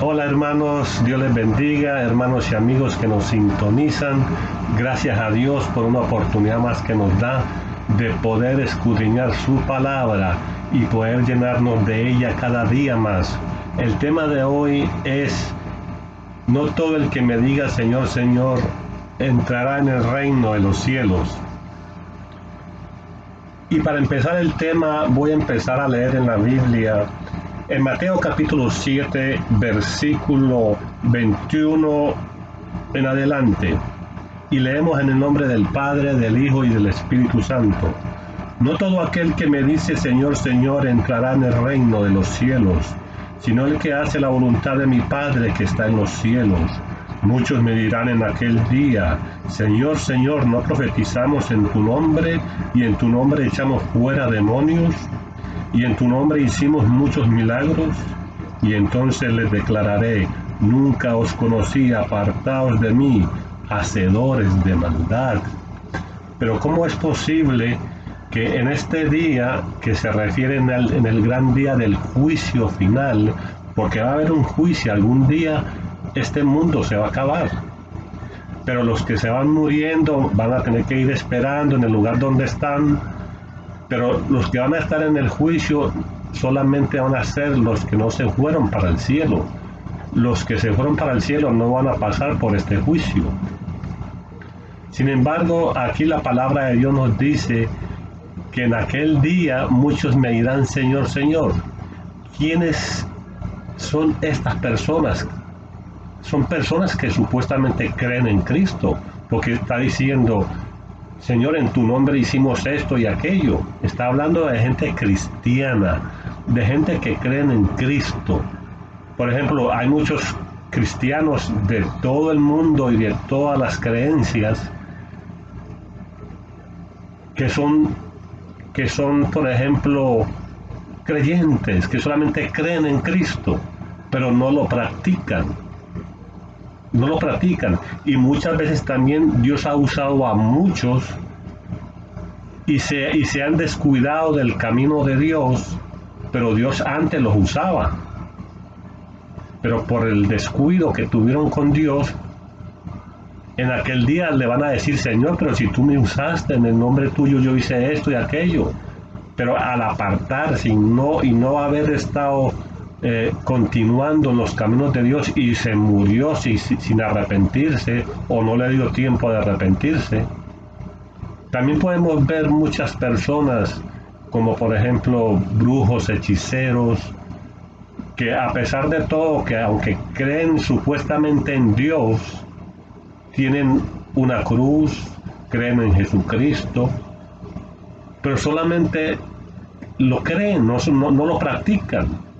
Hola hermanos, Dios les bendiga, hermanos y amigos que nos sintonizan. Gracias a Dios por una oportunidad más que nos da de poder escudriñar su palabra y poder llenarnos de ella cada día más. El tema de hoy es: no todo el que me diga Señor, Señor, entrará en el reino de los cielos. Y para empezar el tema, voy a empezar a leer en la Biblia, en Mateo capítulo 7, versículo 21 en adelante. Y leemos en el nombre del Padre, del Hijo y del Espíritu Santo. No todo aquel que me dice Señor, Señor, entrará en el reino de los cielos, sino el que hace la voluntad de mi Padre que está en los cielos. Muchos me dirán en aquel día: Señor, Señor, ¿no profetizamos en tu nombre, y en tu nombre echamos fuera demonios, y en tu nombre hicimos muchos milagros? Y entonces les declararé: nunca os conocí, apartaos de mí, hacedores de maldad. Pero ¿cómo es posible que en este día, que se refiere en el gran día del juicio final, porque va a haber un juicio algún día, este mundo se va a acabar, pero los que se van muriendo van a tener que ir esperando en el lugar donde están, pero los que van a estar en el juicio solamente van a ser los que no se fueron para el cielo. Los que se fueron para el cielo no van a pasar por este juicio. Sin embargo, aquí la palabra de Dios nos dice que en aquel día muchos me dirán Señor, Señor. ¿Quiénes son estas personas? Son personas que supuestamente creen en Cristo, porque está diciendo: Señor, en tu nombre hicimos esto y aquello. Está hablando de gente cristiana, de gente que creen en Cristo. Por ejemplo, hay muchos cristianos de todo el mundo y de todas las creencias que son, por ejemplo, creyentes, que solamente creen en Cristo, pero no lo practican. No lo practican. Y muchas veces también Dios ha usado a muchos y se han descuidado del camino de Dios, pero Dios antes los usaba. Pero por el descuido que tuvieron con Dios, en aquel día le van a decir: Señor, pero si tú me usaste en el nombre tuyo, yo hice esto y aquello. Pero al apartarse y no haber estado continuando en los caminos de Dios, y se murió sin arrepentirse, o no le dio tiempo de arrepentirse. También podemos ver muchas personas, como por ejemplo brujos, hechiceros, que a pesar de todo, que aunque creen supuestamente en Dios, tienen una cruz, creen en Jesucristo, pero solamente lo creen, no lo practican.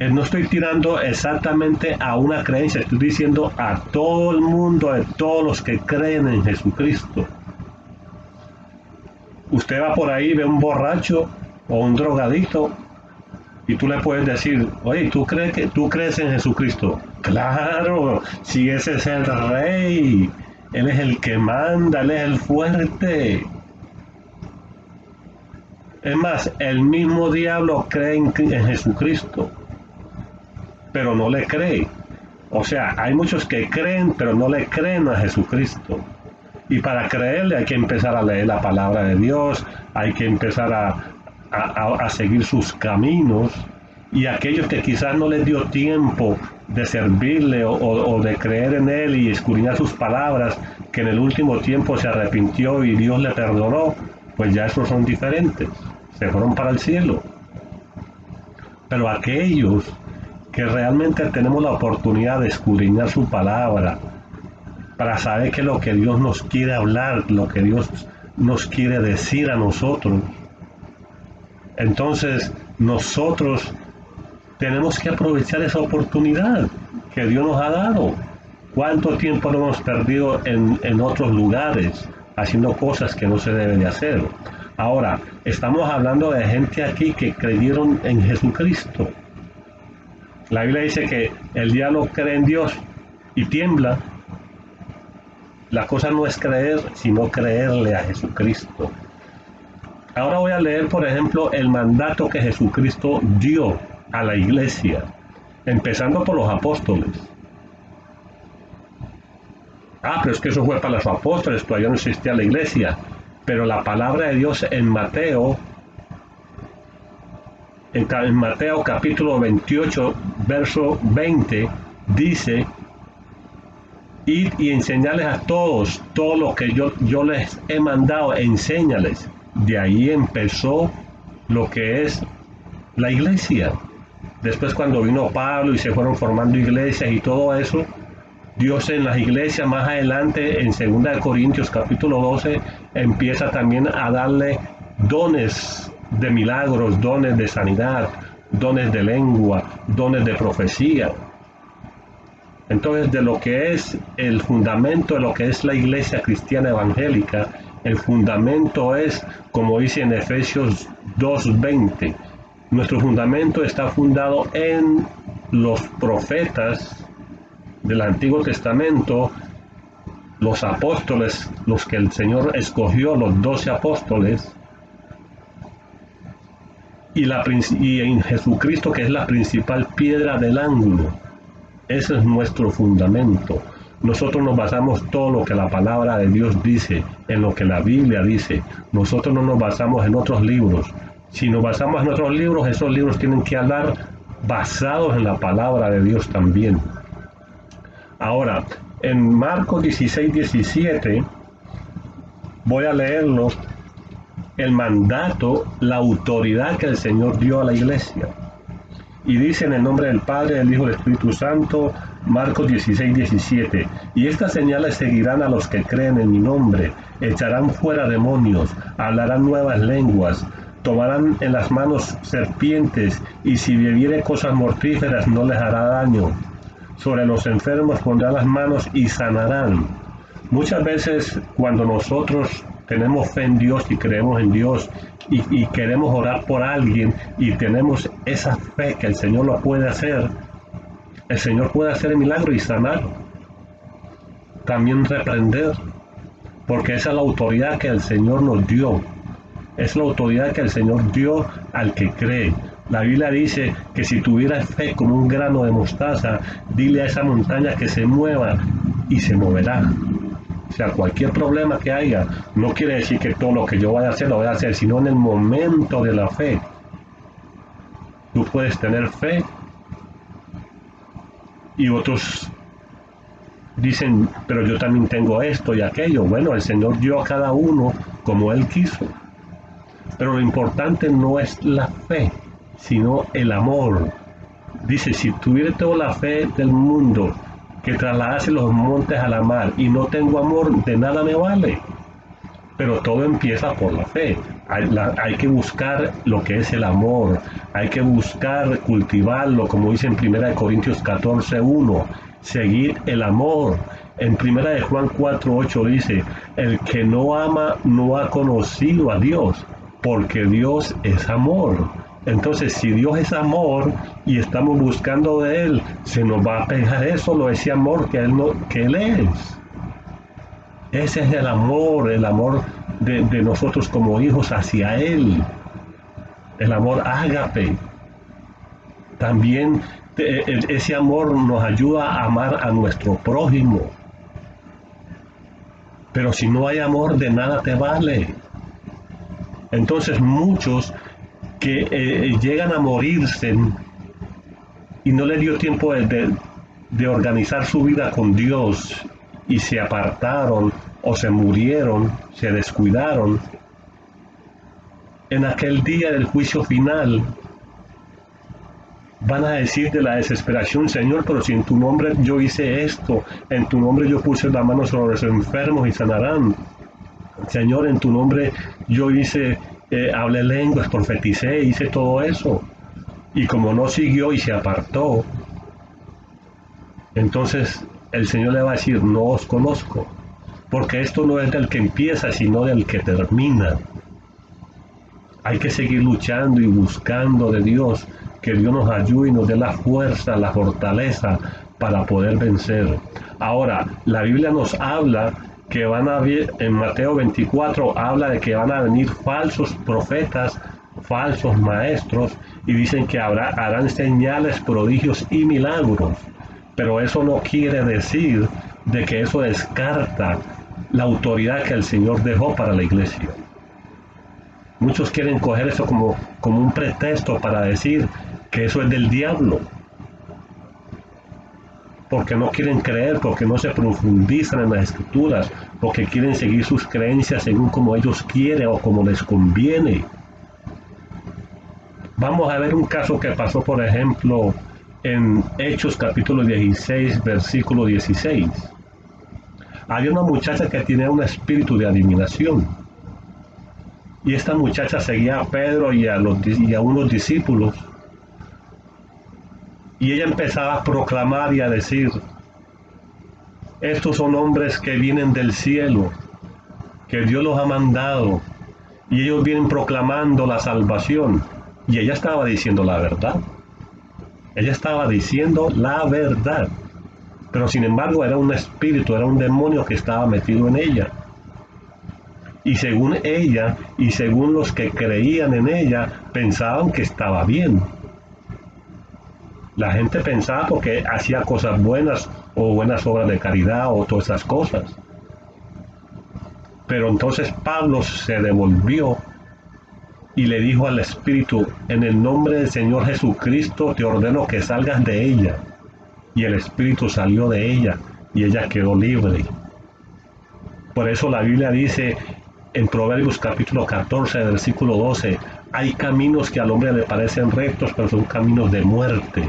No estoy tirando exactamente a una creencia, estoy diciendo a todo el mundo, a todos los que creen en Jesucristo. Usted va por ahí, ve un borracho o un drogadito, y tú le puedes decir: oye, ¿tú crees en Jesucristo? Claro, si ese es el rey, Él es el que manda, Él es el fuerte. Es más, el mismo diablo cree en Jesucristo, pero no le cree. O sea, hay muchos que creen, pero no le creen a Jesucristo. Y para creerle hay que empezar a leer la palabra de Dios, hay que empezar a seguir sus caminos. Y aquellos que quizás no les dio tiempo de servirle o de creer en Él y escudriñar sus palabras, que en el último tiempo se arrepintió y Dios le perdonó, pues ya esos son diferentes, se fueron para el cielo. Pero aquellos que realmente tenemos la oportunidad de escudriñar su palabra, para saber qué es lo que Dios nos quiere hablar, lo que Dios nos quiere decir a nosotros, entonces nosotros tenemos que aprovechar esa oportunidad que Dios nos ha dado. ¿Cuánto tiempo no hemos perdido en otros lugares haciendo cosas que no se deben de hacer? Ahora, estamos hablando de gente aquí que creyeron en Jesucristo. La Biblia dice que el diablo cree en Dios y tiembla. La cosa no es creer, sino creerle a Jesucristo. Ahora voy a leer, por ejemplo, el mandato que Jesucristo dio a la iglesia, empezando por los apóstoles. Pero es que eso fue para los apóstoles, todavía no existía la iglesia. Pero la palabra de Dios en Mateo capítulo 28, verso 20, dice: id y enseñarles a todos todo lo que yo les he mandado, enséñales. De ahí empezó lo que es la iglesia. Después, cuando vino Pablo y se fueron formando iglesias y todo eso, Dios en las iglesias más adelante, en 2 Corintios capítulo 12, empieza también a darle dones de milagros, dones de sanidad, dones de lengua, dones de profecía. Entonces, de lo que es el fundamento de lo que es la iglesia cristiana evangélica, el fundamento es, como dice en Efesios 2:20, nuestro fundamento está fundado en los profetas del Antiguo Testamento, los apóstoles, los que el Señor escogió, los 12 apóstoles, y en Jesucristo, que es la principal piedra del ángulo. Ese es nuestro fundamento. Nosotros nos basamos todo lo que la palabra de Dios dice, en lo que la Biblia dice. Nosotros no nos basamos en otros libros. Si nos basamos en otros libros, esos libros tienen que hablar basados en la palabra de Dios también. Ahora, en Marcos 16:17, voy a leerlo, el mandato, la autoridad que el Señor dio a la iglesia. Y dice: en el nombre del Padre, del Hijo y del Espíritu Santo, Marcos 16:17, y estas señales seguirán a los que creen en mi nombre, echarán fuera demonios, hablarán nuevas lenguas, tomarán en las manos serpientes, y si bebiere cosas mortíferas no les hará daño. Sobre los enfermos pondrán las manos y sanarán. Muchas veces, cuando nosotros tenemos fe en Dios y creemos en Dios y queremos orar por alguien y tenemos esa fe que el Señor lo puede hacer, el Señor puede hacer el milagro y sanar. También reprender, porque esa es la autoridad que el Señor nos dio. Es la autoridad que el Señor dio al que cree. La Biblia dice que si tuvieras fe como un grano de mostaza, dile a esa montaña que se mueva y se moverá. O sea, cualquier problema que haya, no quiere decir que todo lo que yo vaya a hacer lo voy a hacer, sino en el momento de la fe. Tú puedes tener fe y otros dicen: pero yo también tengo esto y aquello. Bueno, el Señor dio a cada uno como Él quiso. Pero lo importante no es la fe, sino el amor. Dice: si tuviera toda la fe del mundo, que trasladase los montes a la mar, y no tengo amor, de nada me vale. Pero todo empieza por la fe. Hay que buscar lo que es el amor, hay que buscar cultivarlo, como dice en 1 Corintios 14:1, seguir el amor. En 1 Juan 4:8 dice: el que no ama no ha conocido a Dios, porque Dios es amor. Entonces, si Dios es amor y estamos buscando de Él, se nos va a pegar eso, ese amor que Él es. Ese es el amor de nosotros como hijos hacia Él. El amor ágape. También ese amor nos ayuda a amar a nuestro prójimo. Pero si no hay amor, de nada te vale. Entonces, muchos que llegan a morirse y no les dio tiempo de organizar su vida con Dios y se apartaron o se murieron, se descuidaron, en aquel día del juicio final van a decir de la desesperación: Señor, pero si en tu nombre yo hice esto, en tu nombre yo puse la mano sobre los enfermos y sanarán. Señor, en tu nombre yo hablé lenguas, profeticé, hice todo eso. Y como no siguió y se apartó, entonces el Señor le va a decir: no os conozco, porque esto no es del que empieza, sino del que termina. Hay que seguir luchando y buscando de Dios, que Dios nos ayude y nos dé la fuerza, la fortaleza para poder vencer. Ahora, la Biblia nos habla que en Mateo 24, habla de que van a venir falsos profetas falsos maestros, y dicen que harán señales, prodigios y milagros. Pero eso no quiere decir de que eso descarta la autoridad que el Señor dejó para la iglesia. Muchos quieren coger eso como un pretexto para decir que eso es del diablo, porque no quieren creer, porque no se profundizan en las escrituras, porque quieren seguir sus creencias según como ellos quieren o como les conviene. Vamos a ver un caso que pasó, por ejemplo, en Hechos capítulo 16, versículo 16. Había una muchacha que tenía un espíritu de adivinación. Y esta muchacha seguía a Pedro y a unos discípulos. Y ella empezaba a proclamar y a decir: estos son hombres que vienen del cielo, que Dios los ha mandado, y ellos vienen proclamando la salvación. Y ella estaba diciendo la verdad. Ella estaba diciendo la verdad. Pero sin embargo era un espíritu, era un demonio que estaba metido en ella. Y según ella y según los que creían en ella, pensaban que estaba bien. La gente pensaba porque hacía cosas buenas o buenas obras de caridad o todas esas cosas. Pero entonces Pablo se devolvió y le dijo al espíritu: en el nombre del Señor Jesucristo te ordeno que salgas de ella. Y el espíritu salió de ella y ella quedó libre. Por eso la Biblia dice en Proverbios capítulo 14, versículo 12: hay caminos que al hombre le parecen rectos, pero son caminos de muerte.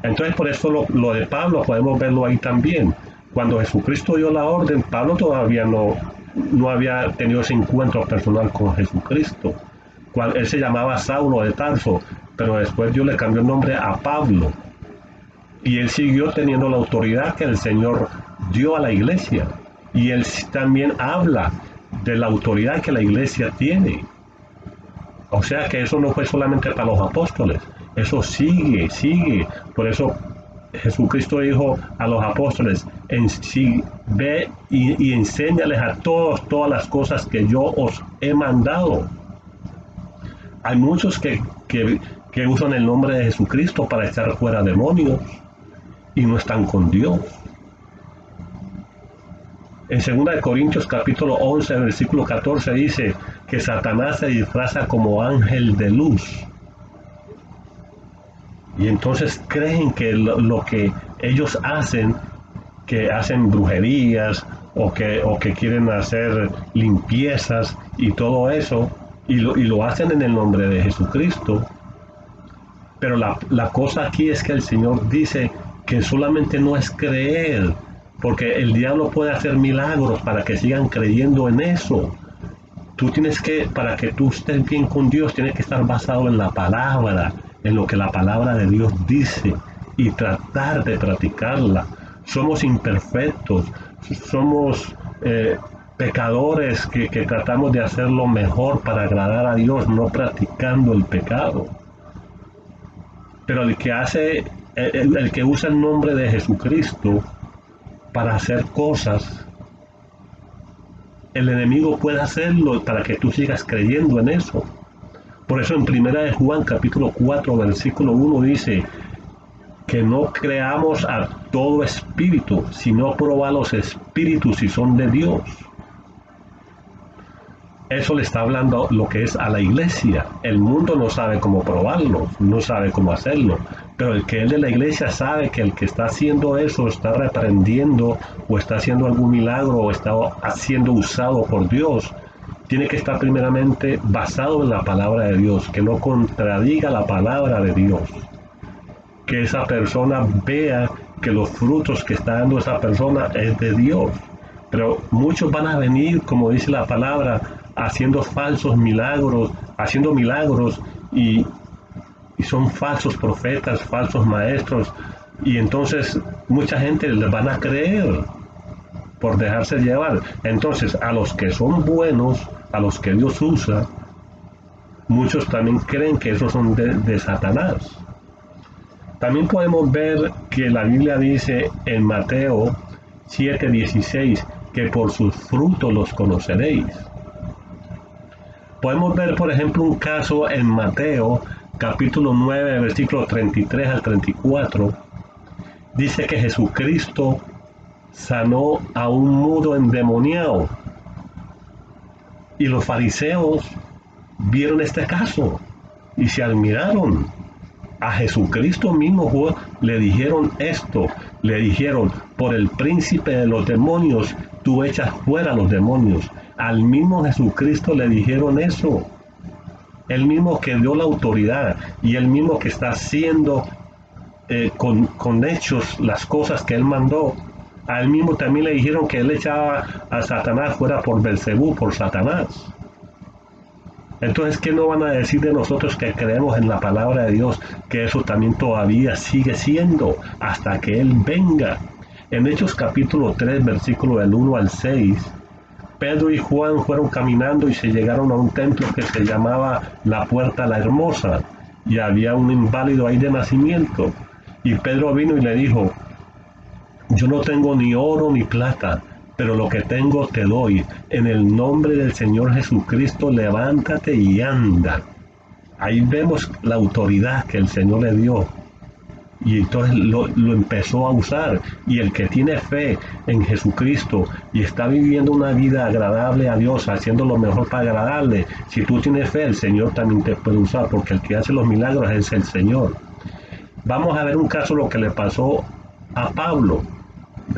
Entonces por eso lo de Pablo podemos verlo ahí también. Cuando Jesucristo dio la orden, Pablo todavía no había tenido ese encuentro personal con Jesucristo. Él se llamaba Saulo de Tarso, pero después Dios le cambió el nombre a Pablo. Y él siguió teniendo la autoridad que el Señor dio a la iglesia. Y él también habla de la autoridad que la iglesia tiene. O sea que eso no fue solamente para los apóstoles, eso sigue. Por eso Jesucristo dijo a los apóstoles: ve y enséñales a todos todas las cosas que yo os he mandado. Hay muchos que usan el nombre de Jesucristo para echar fuera demonios y no están con Dios. En 2 Corintios capítulo 11, versículo 14 dice que Satanás se disfraza como ángel de luz. Y entonces creen que lo que ellos hacen, que hacen brujerías o que quieren hacer limpiezas y todo eso, y lo hacen en el nombre de Jesucristo. Pero la cosa aquí es que el Señor dice que solamente no es creer, porque el diablo puede hacer milagros para que sigan creyendo en eso. Tú tienes que, para que tú estés bien con Dios, tienes que estar basado en la palabra, en lo que la palabra de Dios dice y tratar de practicarla. Somos imperfectos, somos pecadores que tratamos de hacer lo mejor para agradar a Dios, no practicando el pecado. Pero el que usa el nombre de Jesucristo para hacer cosas, el enemigo puede hacerlo para que tú sigas creyendo en eso. Por eso en 1 de Juan capítulo 4 versículo 1 dice que no creamos a todo espíritu, sino probar los espíritus si son de Dios. Eso le está hablando lo que es a la iglesia. El mundo no sabe cómo probarlo, no sabe cómo hacerlo, pero el que es de la iglesia sabe que el que está haciendo eso está reprendiendo o está haciendo algún milagro o está siendo usado por Dios. Tiene que estar primeramente basado en la palabra de Dios, que no contradiga la palabra de Dios. Que esa persona vea que los frutos que está dando esa persona es de Dios. Pero muchos van a venir, como dice la palabra, haciendo falsos milagros, haciendo milagros y son falsos profetas, falsos maestros, y entonces mucha gente les van a creer por dejarse llevar. Entonces a los que son buenos, a los que Dios usa, muchos también creen que esos son de Satanás. También podemos ver que la Biblia dice en Mateo 7:16 que por sus frutos los conoceréis. Podemos ver, por ejemplo, un caso en Mateo, capítulo 9, versículos 33 al 34. Dice que Jesucristo sanó a un mudo endemoniado. Y los fariseos vieron este caso y se admiraron. A Jesucristo mismo le dijeron esto, le dijeron, por el príncipe de los demonios, tú echas fuera a los demonios. Al mismo Jesucristo le dijeron eso. El mismo que dio la autoridad y el mismo que está haciendo con hechos las cosas que él mandó. Al mismo también le dijeron que él echaba a Satanás fuera por Belcebú, por Satanás. Entonces, ¿qué no van a decir de nosotros que creemos en la palabra de Dios? Que eso también todavía sigue siendo hasta que Él venga. En Hechos capítulo 3, versículo del 1 al 6, Pedro y Juan fueron caminando y se llegaron a un templo que se llamaba la Puerta la Hermosa, y había un inválido ahí de nacimiento. Y Pedro vino y le dijo, yo no tengo ni oro ni plata, pero lo que tengo te doy. En el nombre del Señor Jesucristo, levántate y anda. Ahí vemos la autoridad que el Señor le dio. Y entonces lo empezó a usar. Y el que tiene fe en Jesucristo y está viviendo una vida agradable a Dios, haciendo lo mejor para agradarle, si tú tienes fe, el Señor también te puede usar, porque el que hace los milagros es el Señor. Vamos a ver un caso lo que le pasó a Pablo.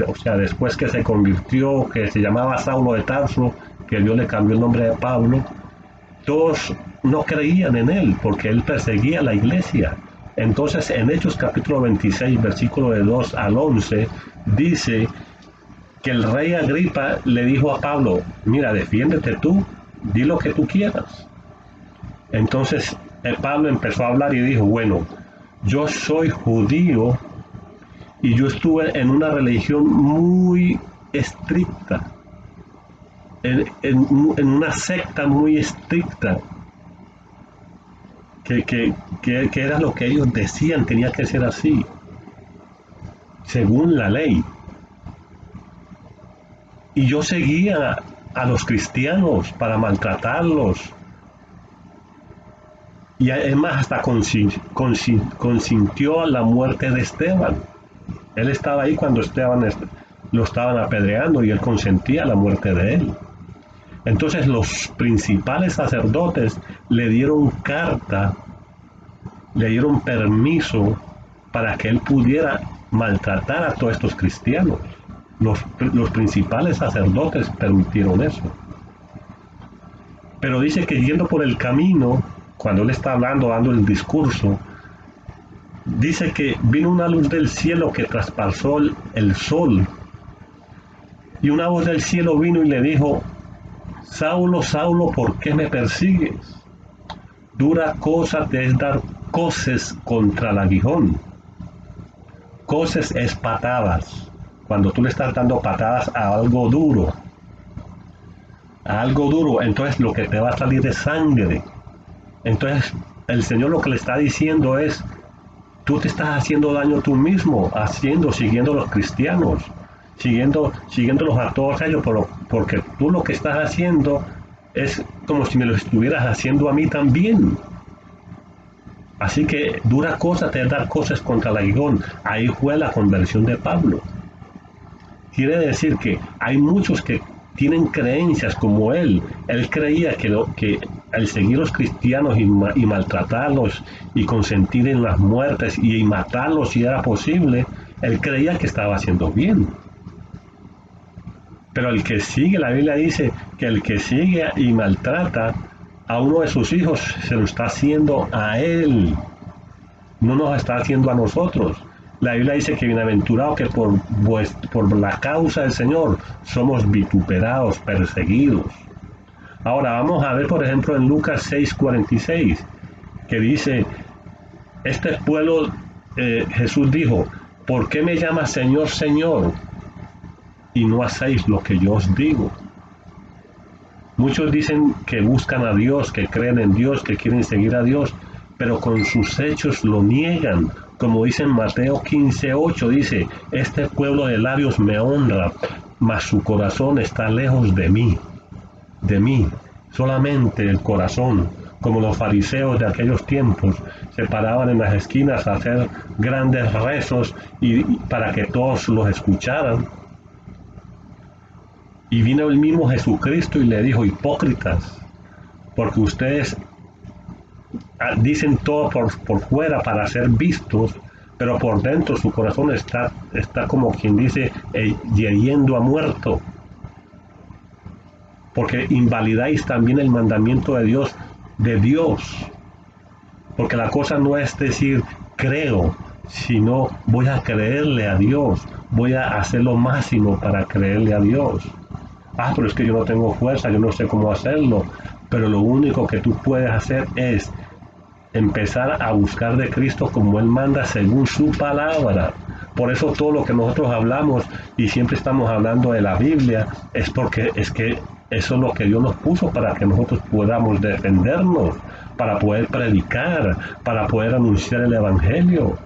O sea, después que se convirtió, que se llamaba Saulo de Tarso, que Dios le cambió el nombre de Pablo, todos no creían en él porque él perseguía a la iglesia. Entonces, en Hechos capítulo 26, versículo de 2 al 11, dice que el rey Agripa le dijo a Pablo, mira, defiéndete tú, di lo que tú quieras. Entonces, Pablo empezó a hablar y dijo, bueno, yo soy judío y yo estuve en una religión muy estricta, en una secta muy estricta, que era lo que ellos decían, tenía que ser así, según la ley. Y yo seguía a los cristianos para maltratarlos. Y además hasta consintió a la muerte de Esteban. Él estaba ahí cuando Esteban lo estaban apedreando y él consentía la muerte de él. Entonces los principales sacerdotes le dieron carta, le dieron permiso para que él pudiera maltratar a todos estos cristianos. Los principales sacerdotes permitieron eso. Pero dice que yendo por el camino, cuando él está hablando, dando el discurso, dice que vino una luz del cielo que traspasó el sol. Y una voz del cielo vino y le dijo, Saulo, Saulo, ¿por qué me persigues? Dura cosa te es dar coces contra el aguijón. Coces es patadas. Cuando tú le estás dando patadas a algo duro, entonces lo que te va a salir es sangre. Entonces el Señor lo que le está diciendo es, tú te estás haciendo daño tú mismo, siguiendo los cristianos, siguiéndolos a todos ellos, porque tú lo que estás haciendo es como si me lo estuvieras haciendo a mí también. Así que dura cosa te dar cosas contra el aguijón. Ahí fue la conversión de Pablo. Quiere decir que hay muchos que tienen creencias como él. Él creía que al seguir los cristianos y maltratarlos y consentir en las muertes y matarlos si era posible, él creía que estaba haciendo bien. Pero el que sigue, la Biblia dice que el que sigue y maltrata a uno de sus hijos se lo está haciendo a él, no nos está haciendo a nosotros. La Biblia dice que bienaventurado que por la causa del Señor somos vituperados, perseguidos. Ahora vamos a ver, por ejemplo, en Lucas 6:46, que dice, este pueblo, Jesús dijo, ¿por qué me llamas Señor, Señor? Y no hacéis lo que yo os digo. Muchos dicen que buscan a Dios, que creen en Dios, que quieren seguir a Dios, pero con sus hechos lo niegan. Como dice en Mateo 15:8, dice, este pueblo de labios me honra, mas su corazón está lejos de mí. solamente el corazón, como los fariseos de aquellos tiempos, se paraban en las esquinas a hacer grandes rezos y para que todos los escucharan. Y vino el mismo Jesucristo y le dijo: hipócritas, porque ustedes dicen todo por fuera para ser vistos, pero por dentro su corazón está como quien dice, yendo a muerto. Porque invalidáis también el mandamiento de Dios. Porque la cosa no es decir creo, sino voy a creerle a Dios, voy a hacer lo máximo para creerle a Dios. Pero es que yo no tengo fuerza, yo no sé cómo hacerlo. Pero lo único que tú puedes hacer es empezar a buscar de Cristo como Él manda según su palabra. Por eso todo lo que nosotros hablamos y siempre estamos hablando de la Biblia es porque es que eso es lo que Dios nos puso para que nosotros podamos defendernos, para poder predicar, para poder anunciar el Evangelio.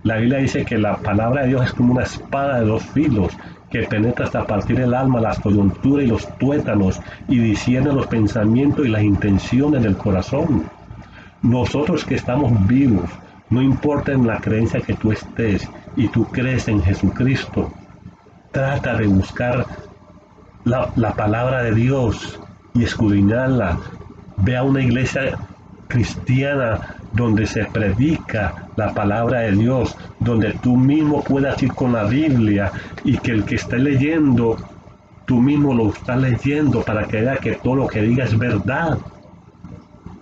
La Biblia dice que la palabra de Dios es como una espada de dos filos que penetra hasta partir el alma, las coyunturas y los tuétanos y discierne los pensamientos y las intenciones del corazón. Nosotros que estamos vivos, no importa en la creencia que tú estés y tú crees en Jesucristo, trata de buscar la palabra de Dios y escudriñarla. Ve a una iglesia cristiana donde se predica la palabra de Dios, donde tú mismo puedas ir con la Biblia y que el que esté leyendo, tú mismo lo estás leyendo para que vea que todo lo que diga es verdad.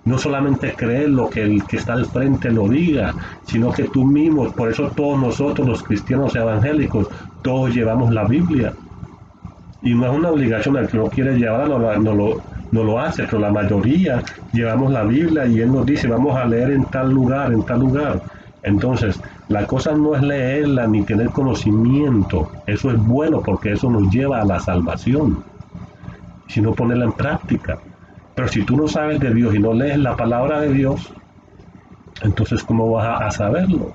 No solamente creer lo que el que está al frente lo diga, sino que tú mismo, por eso todos nosotros los cristianos evangélicos, todos llevamos la Biblia. Y no es una obligación, el que no quiere llevarla no lo hace, pero la mayoría llevamos la Biblia y Él nos dice, vamos a leer en tal lugar, en tal lugar. Entonces, la cosa no es leerla ni tener conocimiento, eso es bueno porque eso nos lleva a la salvación, sino ponerla en práctica. Pero si tú no sabes de Dios y no lees la palabra de Dios, entonces ¿cómo vas a saberlo?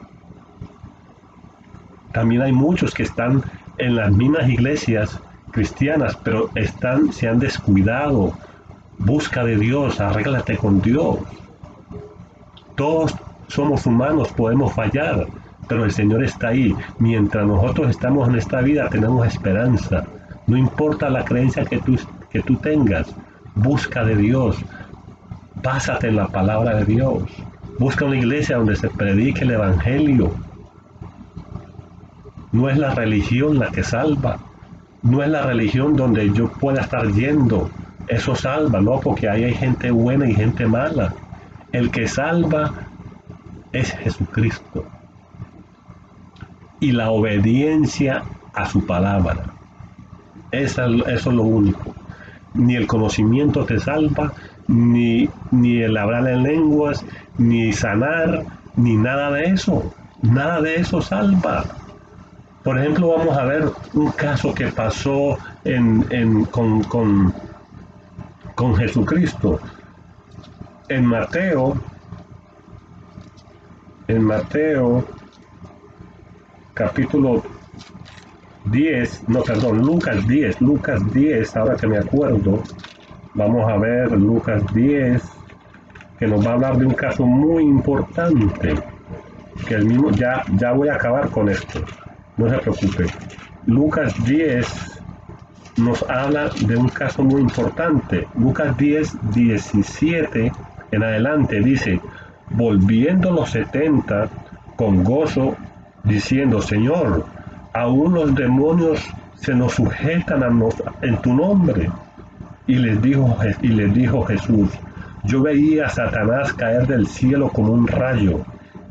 También hay muchos que están en las mismas iglesias cristianas, pero se han descuidado. Busca de Dios, arréglate con Dios. Todos somos humanos, podemos fallar, pero el Señor está ahí. Mientras nosotros estamos en esta vida tenemos esperanza. No importa la creencia que tú tengas. Busca de Dios, básate en la palabra de Dios, busca una iglesia donde se predique el Evangelio. No es la religión la que salva, no es la religión donde yo pueda estar yendo, eso salva, no, porque ahí hay gente buena y gente mala. El que salva es Jesucristo y la obediencia a su palabra. Eso es lo único. Ni el conocimiento te salva, ni el hablar en lenguas, ni sanar, ni nada de eso. Nada de eso salva. Por ejemplo, vamos a ver un caso que pasó con Jesucristo. En Mateo capítulo 10, no, perdón, Lucas 10, ahora que me acuerdo, vamos a ver Lucas 10, que nos va a hablar de un caso muy importante, que el mismo, ya voy a acabar con esto, no se preocupe. Lucas 10 nos habla de un caso muy importante. Lucas 10:17 en adelante dice: volviendo los 70 con gozo, diciendo, Señor, aún los demonios se nos sujetan en tu nombre. Y les dijo Jesús: yo veía a Satanás caer del cielo como un rayo.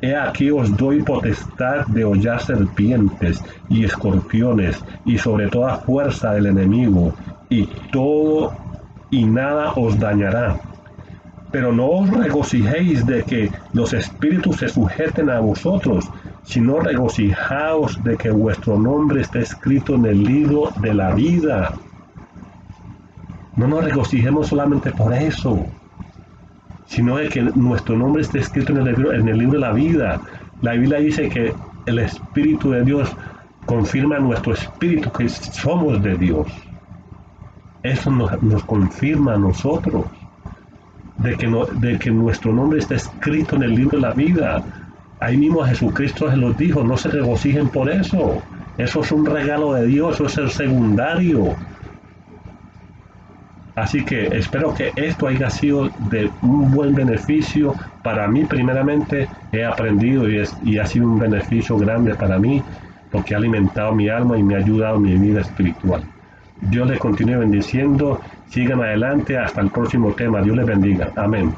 He aquí os doy potestad de hollar serpientes y escorpiones y sobre toda fuerza del enemigo, y nada os dañará. Pero no os regocijéis de que los espíritus se sujeten a vosotros, sino regocijaos de que vuestro nombre esté escrito en el libro de la vida. No nos regocijemos solamente por eso, sino de que nuestro nombre esté escrito en el libro de la vida. La Biblia dice que el Espíritu de Dios confirma a nuestro espíritu que somos de Dios. Eso nos confirma a nosotros. de que nuestro nombre está escrito en el libro de la vida. Ahí mismo Jesucristo se los dijo, no se regocijen por eso. Eso es un regalo de Dios, eso es el secundario. Así que espero que esto haya sido de un buen beneficio para mí. Primeramente he aprendido y ha sido un beneficio grande para mí porque ha alimentado mi alma y me ha ayudado en mi vida espiritual. Dios les continúe bendiciendo, sigan adelante hasta el próximo tema. Dios les bendiga. Amén.